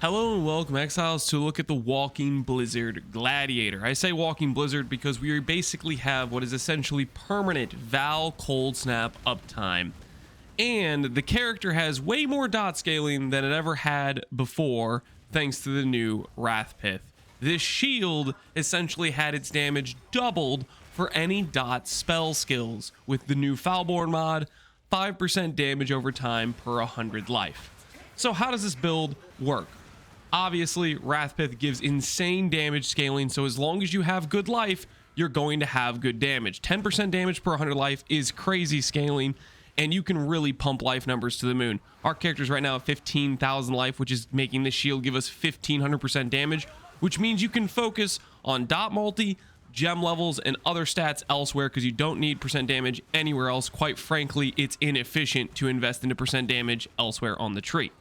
Hello and welcome, Exiles, to look at the Walking Blizzard Gladiator. I say Walking Blizzard because we basically have what is essentially permanent Vaal cold snap uptime. And the character has way more dot scaling than it ever had before, thanks to the new Wrathpith. This shield essentially had its damage doubled for any dot spell skills, with the new Foulborn mod, 5% damage over time per 100 life. So how does this build work? Obviously, Wrathpith gives insane damage scaling, so as long as you have good life, you're going to have good damage. 10% damage per 100 life is crazy scaling, and you can really pump life numbers to the moon. Our character's right now at 15,000 life, which is making this shield give us 1,500% damage, which means you can focus on dot multi, gem levels, and other stats elsewhere because you don't need percent damage anywhere else. Quite frankly, it's inefficient to invest into percent damage elsewhere on the tree.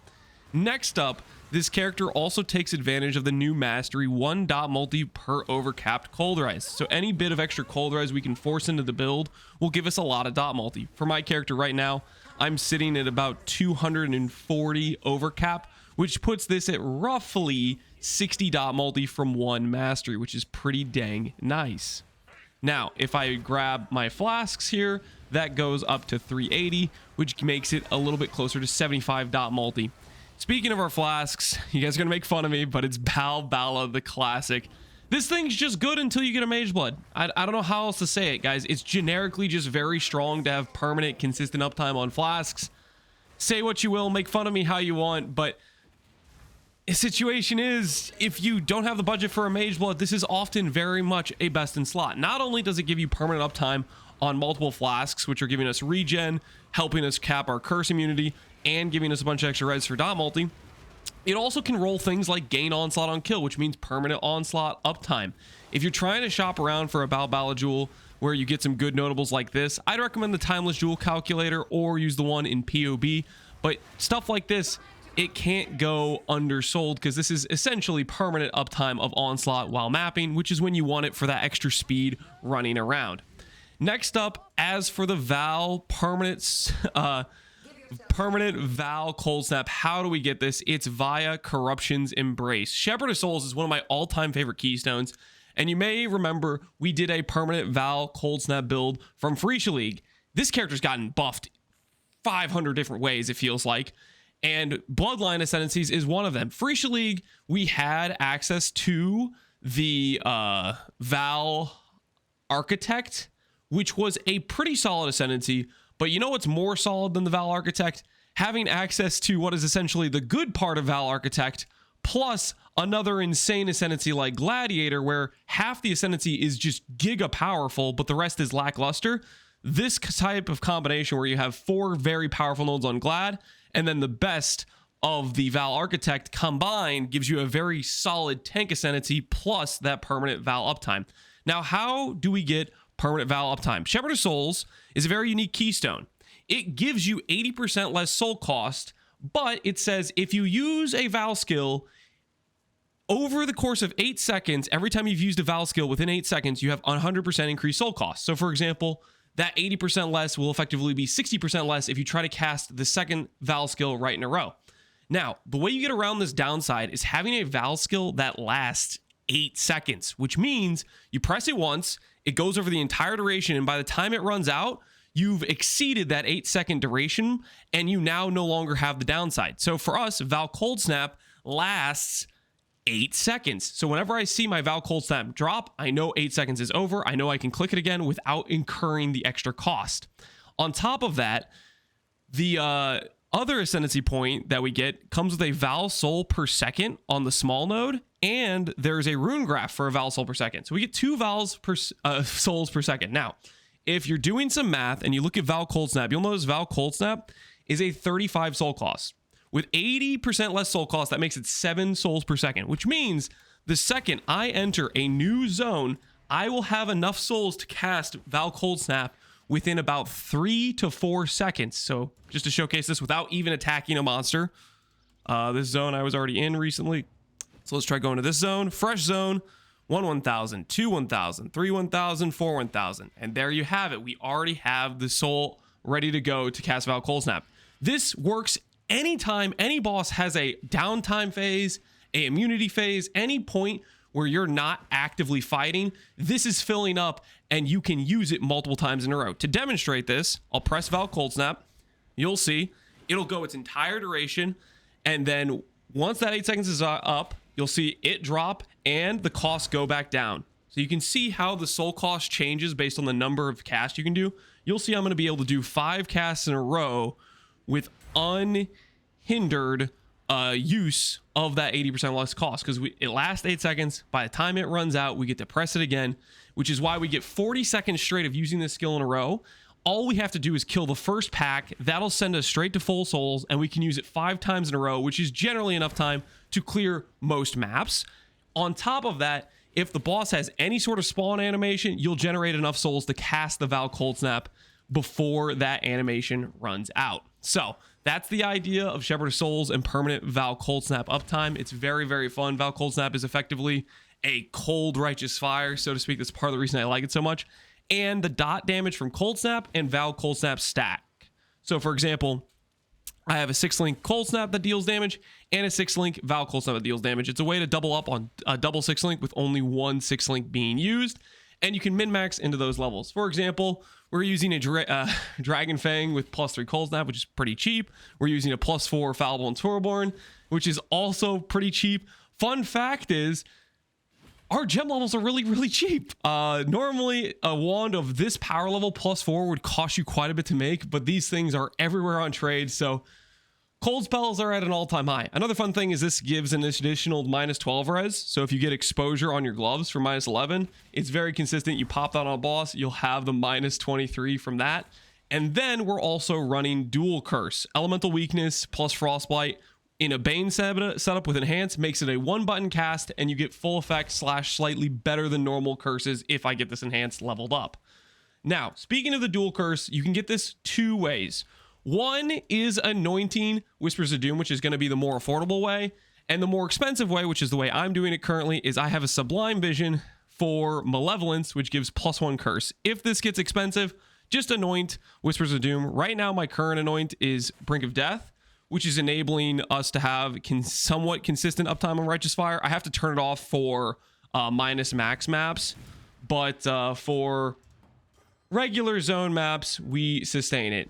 Next up, this character also takes advantage of the new mastery 1 dot multi per overcapped cold rise. So any bit of extra cold rise we can force into the build will give us a lot of dot multi. For my character right now, I'm sitting at about 240 overcap, which puts this at roughly 60 dot multi from 1 mastery, which is pretty dang nice. Now, if I grab my flasks here, that goes up to 380, which makes it a little bit closer to 75 dot multi. Speaking of our flasks, you guys are gonna make fun of me, but it's Bala the classic. This thing's just good until you get a mage blood. I don't know how else to say it, guys. It's generically just very strong to have permanent, consistent uptime on flasks. Say what you will, make fun of me how you want, but the situation is, if you don't have the budget for a mage blood, this is often very much a best in slot. Not only does it give you permanent uptime on multiple flasks, which are giving us regen, helping us cap our curse immunity, and giving us a bunch of extra reds for dot multi, it also can roll things like gain onslaught on kill, which means permanent onslaught uptime. If you're trying to shop around for a Bala jewel where you get some good notables like this, I'd recommend the timeless jewel calculator or use the one in POB. But stuff like this, it can't go undersold because this is essentially permanent uptime of onslaught while mapping, which is when you want it for that extra speed running around. Next up, as for the Vaal permanent Vaal cold snap, how do we get this? It's via Corruption's Embrace. Shepherd of Souls is one of my all-time favorite keystones, and you may remember we did a permanent Vaal cold snap build from Freesia League. This character's gotten buffed 500 different ways, it feels like, and Bloodline Ascendancies is one of them. Freesia League, we had access to the Vaal Architect, which was a pretty solid ascendancy. But you know what's more solid than the Vaal Architect? Having access to what is essentially the good part of Vaal Architect, plus another insane ascendancy like Gladiator, where half the ascendancy is just giga powerful, but the rest is lackluster. This type of combination where you have 4 very powerful nodes on Glad, and then the best of the Vaal Architect combined gives you a very solid tank ascendancy, plus that permanent Vaal uptime. Now, how do we get permanent Vaal uptime? Shepherd of Souls is a very unique keystone. It gives you 80% less soul cost, but it says if you use a Vaal skill over the course of 8 seconds, every time you've used a Vaal skill within 8 seconds, you have 100% increased soul cost. So for example, that 80% less will effectively be 60% less if you try to cast the second Vaal skill right in a row. Now, the way you get around this downside is having a Vaal skill that lasts 8 seconds, which means you press it once, it goes over the entire duration, and by the time it runs out, you've exceeded that 8-second duration, and you now no longer have the downside. So for us, Vaal Cold Snap lasts 8 seconds. So whenever I see my Vaal Cold Snap drop, I know 8 seconds is over. I know I can click it again without incurring the extra cost. On top of that, the other ascendancy point that we get comes with a Vaal Soul per second on the small node, and there's a rune graph for a Vaal Soul per second. So we get 2 souls per second. Now, if you're doing some math and you look at Vaal Cold Snap, you'll notice Vaal Cold Snap is a 35 soul cost. With 80% less soul cost, that makes it 7 souls per second, which means the second I enter a new zone, I will have enough souls to cast Vaal Cold Snap within about 3 to 4 seconds. So just to showcase this without even attacking a monster, this zone I was already in recently. So let's try going to this zone. Fresh zone, 1,000, 2, 1,000, 3, 1,000, 4, 1,000. And there you have it. We already have the soul ready to go to cast Vaal Cold Snap. This works anytime any boss has a downtime phase, a immunity phase, any point where you're not actively fighting, this is filling up and you can use it multiple times in a row. To demonstrate this, I'll press Vaal Cold Snap. You'll see it'll go its entire duration, and then once that 8 seconds is up, you'll see it drop and the costs go back down. So you can see how the soul cost changes based on the number of casts you can do. You'll see I'm going to be able to do 5 casts in a row with unhindered use of that 80% less cost, because it lasts 8 seconds. By the time it runs out, we get to press it again, which is why we get 40 seconds straight of using this skill in a row. All we have to do is kill the first pack. That'll send us straight to full souls, and we can use it 5 times in a row, which is generally enough time to clear most maps. On top of that, if the boss has any sort of spawn animation, you'll generate enough souls to cast the Vaal Cold Snap before that animation runs out. So that's the idea of Shepherd of Souls and permanent Vaal Cold Snap uptime. It's very, very fun. Vaal Cold Snap is effectively a cold righteous fire, so to speak. That's part of the reason I like it so much. And the dot damage from Cold Snap and Vaal Cold Snap stack. So for example, I have a 6-link Cold Snap that deals damage and a 6-link Vaal Cold Snap that deals damage. It's a way to double up on a double 6-link with only one 6-link being used, and you can min-max into those levels. For example, we're using a Dragon Fang with +3 Cold Snap, which is pretty cheap. We're using a +4 Foulborn Tourborn, which is also pretty cheap. Fun fact is, our gem levels are really, really cheap. Normally, a wand of this power level +4 would cost you quite a bit to make, but these things are everywhere on trade, so cold spells are at an all-time high. Another fun thing is this gives an additional -12 res, so if you get exposure on your gloves for -11, it's very consistent. You pop that on a boss, you'll have the -23 from that. And then we're also running dual curse. Elemental weakness plus frostbite in a Bane setup with enhance makes it a 1-button cast, and you get full effect / slightly better than normal curses if I get this enhanced leveled up. Now, speaking of the dual curse, you can get this 2 ways. One is anointing Whispers of Doom, which is going to be the more affordable way, and the more expensive way, which is the way I'm doing it currently, is I have a Sublime Vision for Malevolence, which gives +1 curse. If this gets expensive, just anoint Whispers of Doom. Right now, my current anoint is Brink of Death, which is enabling us to have somewhat consistent uptime on Righteous Fire. I have to turn it off for minus max maps, but for regular zone maps, we sustain it.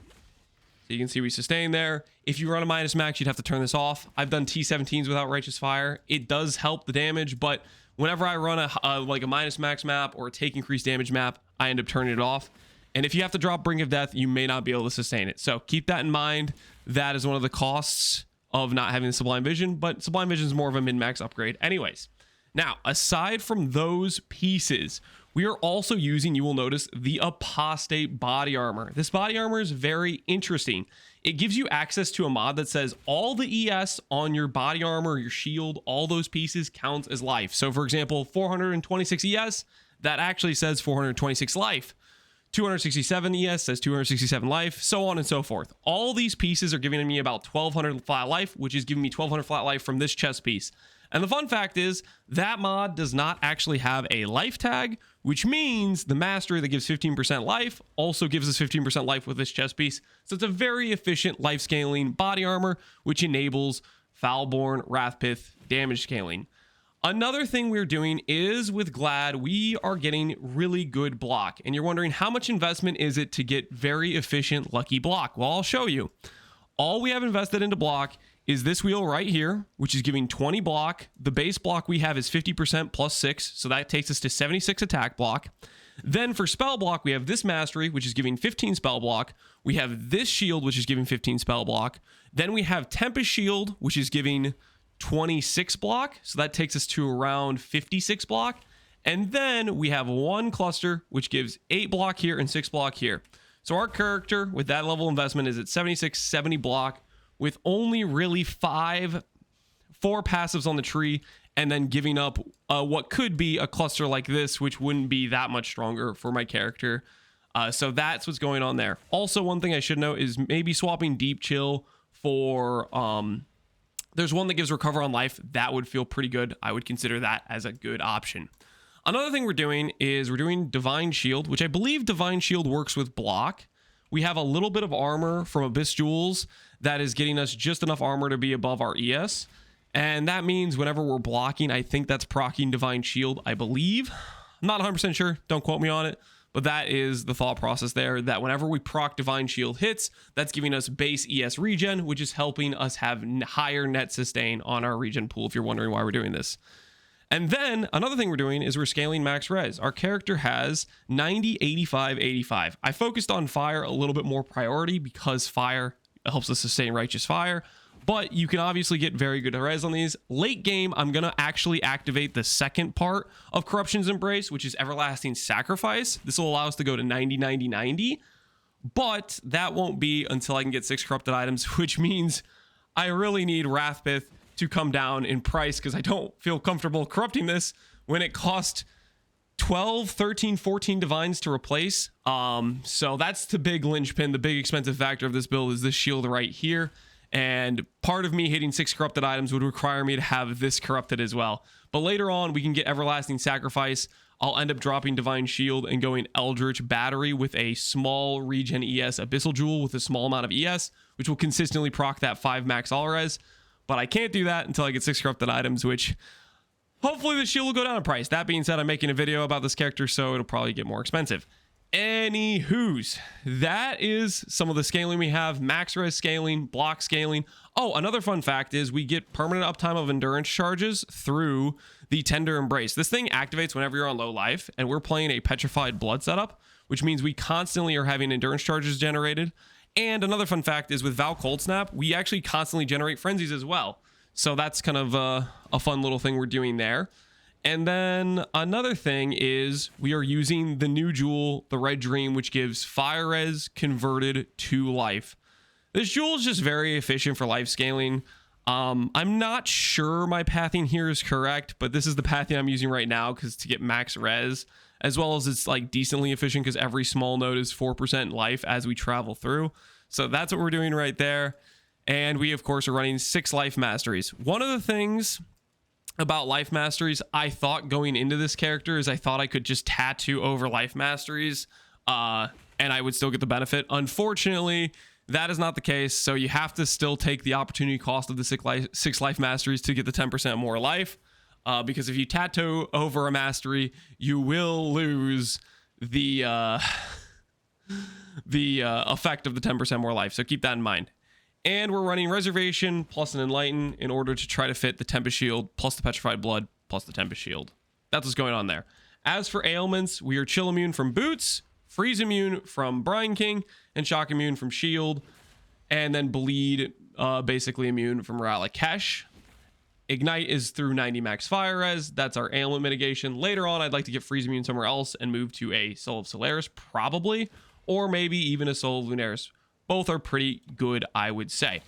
So you can see we sustain there. If you run a minus max, you'd have to turn this off. I've done T17s without Righteous Fire. It does help the damage, but whenever I run like a minus max map or a take increased damage map, I end up turning it off. And if you have to drop Brink of Death, you may not be able to sustain it. So keep that in mind. That is one of the costs of not having the Sublime Vision, but Sublime Vision is more of a min-max upgrade. Anyways, now, aside from those pieces, we are also using, you will notice, the Apostate Body Armor. This body armor is very interesting. It gives you access to a mod that says all the ES on your body armor, your shield, all those pieces counts as life. So for example, 426 ES, that actually says 426 life. 267 ES says 267 life, so on and so forth. All these pieces are giving me about 1200 flat life, which is giving me 1200 flat life from this chest piece. And the fun fact is that mod does not actually have a life tag, which means the mastery that gives 15% life also gives us 15% life with this chest piece. So it's a very efficient life scaling body armor, which enables Foulborn Wrathpith damage scaling. Another thing we're doing is with Glad, we are getting really good block. And you're wondering, how much investment is it to get very efficient lucky block? Well, I'll show you. All we have invested into block is this wheel right here, which is giving 20 block. The base block we have is 50% plus 6, so that takes us to 76 attack block. Then for spell block, we have this mastery, which is giving 15 spell block. We have this shield, which is giving 15 spell block. Then we have Tempest Shield, which is giving 26 block, so that takes us to around 56 block. And then we have one cluster which gives 8 block here and 6 block here. So our character with that level investment is at 76, 70 block with only really 4 passives on the tree, and then giving up what could be a cluster like this, which wouldn't be that much stronger for my character. So that's what's going on there. Also, one thing I should note is maybe swapping Deep Chill for there's one that gives recover on life. That would feel pretty good. I would consider that as a good option. Another thing we're doing is we're doing Divine Shield, which I believe Divine Shield works with block. we have a little bit of armor from Abyss Jewels that is getting us just enough armor to be above our ES. And that means whenever we're blocking, I think that's proccing Divine Shield, I believe. I'm not 100% sure. Don't quote me on it. But that is the thought process there, that whenever we proc Divine Shield hits, that's giving us base ES regen, which is helping us have higher net sustain on our regen pool, if you're wondering why we're doing this. And then another thing we're doing is we're scaling max res. Our character has 90, 85, 85. I focused on fire a little bit more priority because fire helps us sustain righteous fire. But you can obviously get very good res on these. Late game, I'm going to actually activate the second part of Corruption's Embrace, which is Everlasting Sacrifice. This will allow us to go to 90, 90, 90. But that won't be until I can get 6 corrupted items, which means I really need Wrathpith to come down in price because I don't feel comfortable corrupting this when it cost 12, 13, 14 divines to replace. So that's the big linchpin, the big expensive factor of this build is this shield right here. And part of me hitting 6 corrupted items would require me to have this corrupted as well. But later on, we can get Everlasting Sacrifice. I'll end up dropping Divine Shield and going Eldritch Battery with a small regen ES Abyssal Jewel with a small amount of ES, which will consistently proc that 5 max all res. But I can't do that until I get 6 corrupted items, which hopefully the shield will go down in price. That being said, I'm making a video about this character, so it'll probably get more expensive. Anywho's, that is some of the scaling we have. Max res scaling, block scaling. Oh, another fun fact is we get permanent uptime of endurance charges through the Tender Embrace. This thing activates whenever you're on low life, and we're playing a Petrified Blood setup, which means we constantly are having endurance charges generated. And another fun fact is with Vaal Cold Snap, we actually constantly generate frenzies as well. So that's kind of a fun little thing we're doing there. And then another thing is we are using the new jewel, the Red Dream, which gives fire res converted to life. This jewel is just very efficient for life scaling. I'm not sure my pathing here is correct, but this is the pathing I'm using right now because to get max res, as well as it's like decently efficient because every small node is 4% life as we travel through. So that's what we're doing right there. And we, of course, are running 6 life masteries. One of the things about life masteries I thought going into this character is I thought I could just tattoo over life masteries and I would still get the benefit. Unfortunately, that is not the case. So you have to still take the opportunity cost of the 6 life masteries to get the 10% more life. Because if you tattoo over a mastery, you will lose the effect of the 10% more life. So keep that in mind. And we're running Reservation plus an Enlighten in order to try to fit the Tempest Shield plus the Petrified Blood plus the Tempest Shield. That's what's going on there. As for ailments, we are Chill Immune from Boots, Freeze Immune from Brine King, and Shock Immune from Shield. And then Bleed, basically immune from Ralakesh. Ignite is through 90 max fire res. That's our ailment mitigation. Later on, I'd like to get Freeze Immune somewhere else and move to a Soul of Solaris, probably. Or maybe even a Soul of Lunaris. Both are pretty good, I would say.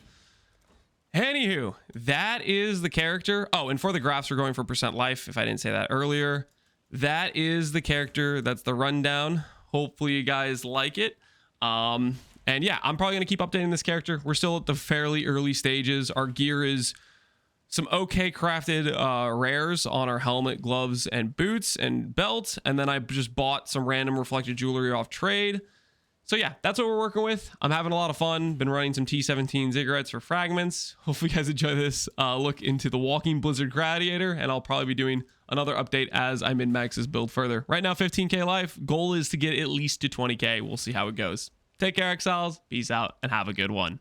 Anywho, that is the character. Oh, and for the graphs, we're going for percent life, if I didn't say that earlier. That is the character. That's the rundown. Hopefully you guys like it. And yeah, I'm probably going to keep updating this character. We're still at the fairly early stages. Our gear is some okay crafted rares on our helmet, gloves, and boots and belt. And then I just bought some random reflected jewelry off trade. So yeah, that's what we're working with. I'm having a lot of fun. Been running some T17 ziggurats for fragments. Hopefully you guys enjoy this look into the Walking Blizzard Gladiator, and I'll probably be doing another update as I min-max this build further. Right now, 15k life. Goal is to get at least to 20k. We'll see how it goes. Take care, Exiles. Peace out, and have a good one.